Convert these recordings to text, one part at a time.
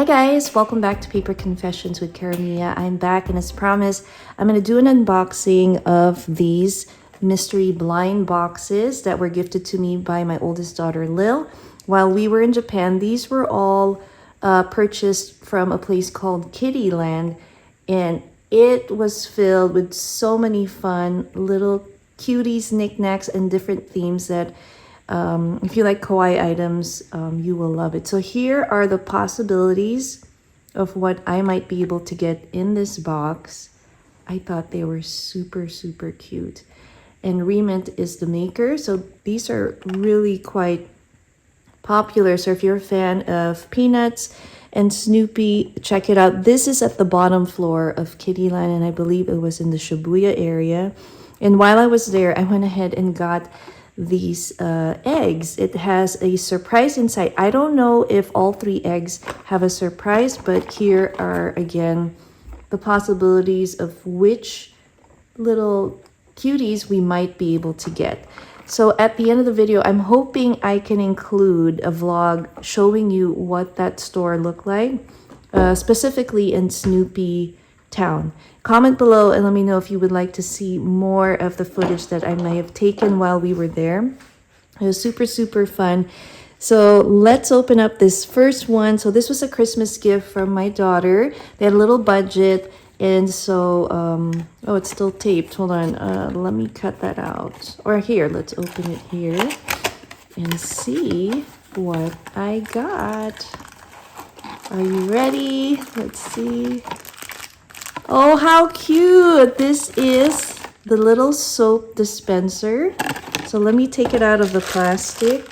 Hi guys, welcome back to Paper Confessions with Karamia. I'm back, and as promised, I'm going to do an unboxing of these mystery blind boxes that were gifted to me by my oldest daughter Lil while we were in Japan. These were all purchased from a place called Kittyland, and it was filled with so many fun little cuties, knickknacks, and different themes that if you like kawaii items, you will love it. So here are the possibilities of what I might be able to get in this box. I thought they were super, super cute. And Remint is the maker. So these are really quite popular. So if you're a fan of Peanuts and Snoopy, check it out. This is at the bottom floor of Kittyland, and I believe it was in the Shibuya area. And while I was there, I went ahead and got these eggs. It has a surprise inside. I don't know if all 3 eggs have a surprise, but here are again the possibilities of which little cuties we might be able to get. So at the end of the video, I'm hoping I can include a vlog showing you what that store looked like, specifically in Snoopytown. Comment below and let me know if you would like to see more of the footage that I may have taken while we were there. It was super, super fun. So let's open up this first one. So this was a Christmas gift from my daughter. They had a little budget, and so oh, it's still taped. Hold on, let me cut that out. Or here, let's open it here and see what I got. Are you ready? Let's see. Oh, how cute! This is the little soap dispenser. So let me take it out of the plastic.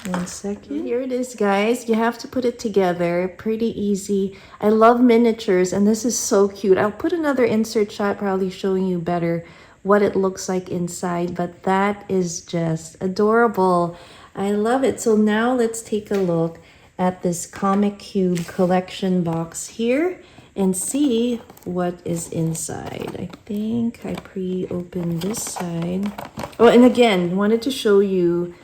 1 second. Here it is, guys. You have to put it together. Pretty easy. I love miniatures, and this is so cute. I'll put another insert shot probably showing you better what it looks like inside, but that is just adorable. I love it. So now let's take a look at this Comic Cube collection box here and see what is inside. I think I pre-opened this side. Oh, and again, wanted to show you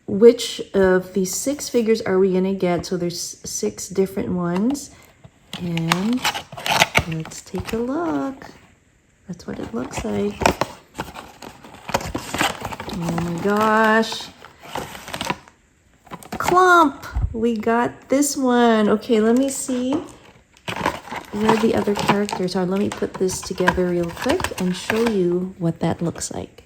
which of these 6 figures are we gonna get. So there's 6 different ones, and let's take a look. That's what it looks like. Oh my gosh. Clump! We got this one. Okay, let me see where the other characters are. Let me put this together real quick and show you what that looks like.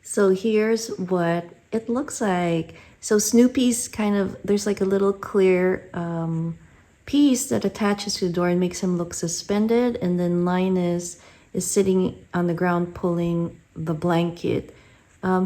So here's what it looks like. So Snoopy's kind of, there's like a little clear piece that attaches to the door and makes him look suspended, and then Linus is sitting on the ground pulling the blanket.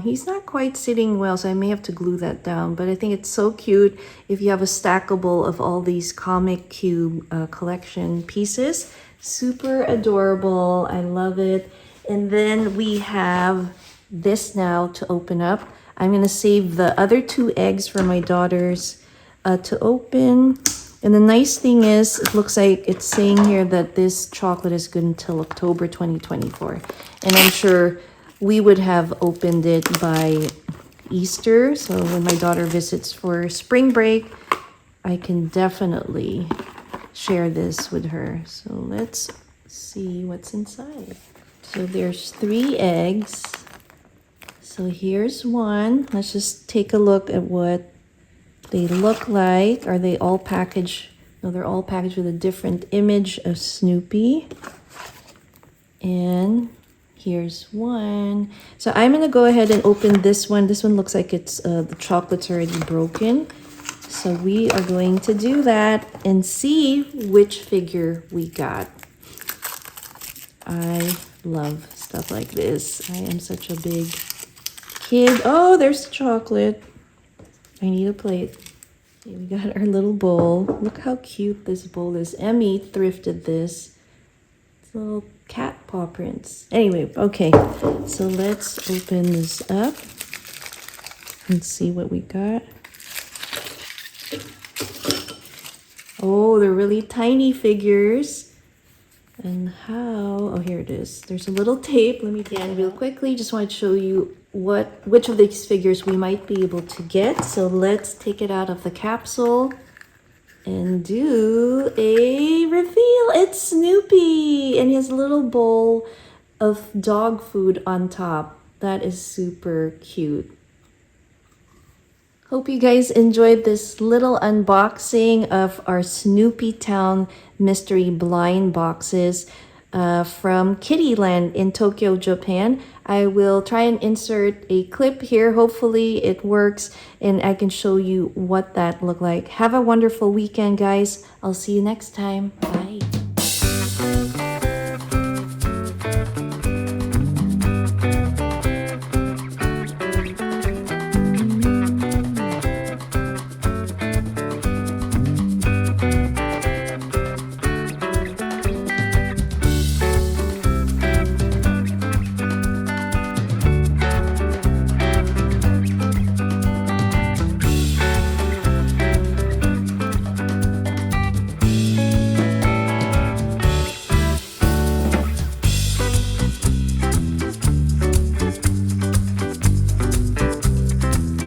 He's not quite sitting well, so I may have to glue that down, but I think it's so cute if you have a stackable of all these Comic Cube collection pieces. Super adorable. I love it. And then we have this now to open up. I'm going to save the other 2 eggs for my daughters to open. And the nice thing is, it looks like it's saying here that this chocolate is good until October 2024. And I'm sure we would have opened it by Easter. So when my daughter visits for spring break, I can definitely share this with her. So let's see what's inside. So there's 3 eggs. So here's one. Let's just take a look at what they look like. Are they all packaged? No, they're all packaged with a different image of Snoopy. And here's one. So I'm going to go ahead and open this one. This one looks like it's the chocolate's already broken. So we are going to do that and see which figure we got. I love stuff like this. I am such a big kid. Oh, there's the chocolate. I need a plate. Okay, we got our little bowl. Look how cute this bowl is. Emmy thrifted this. It's little cat paw prints. Anyway, okay. So let's open this up and see what we got. Oh, they're really tiny figures. And how, oh, here it is. There's a little tape. Let me again real quickly. Just want to show you which of these figures we might be able to get. So let's take it out of the capsule. and do a reveal. It's Snoopy, and he has a little bowl of dog food on top. That is super cute. Hope you guys enjoyed this little unboxing of our Snoopytown mystery blind boxes from Kittyland in Tokyo, Japan. I will try and insert a clip here. Hopefully it works and I can show you what that looked like. Have a wonderful weekend, guys. I'll see you next time. Bye.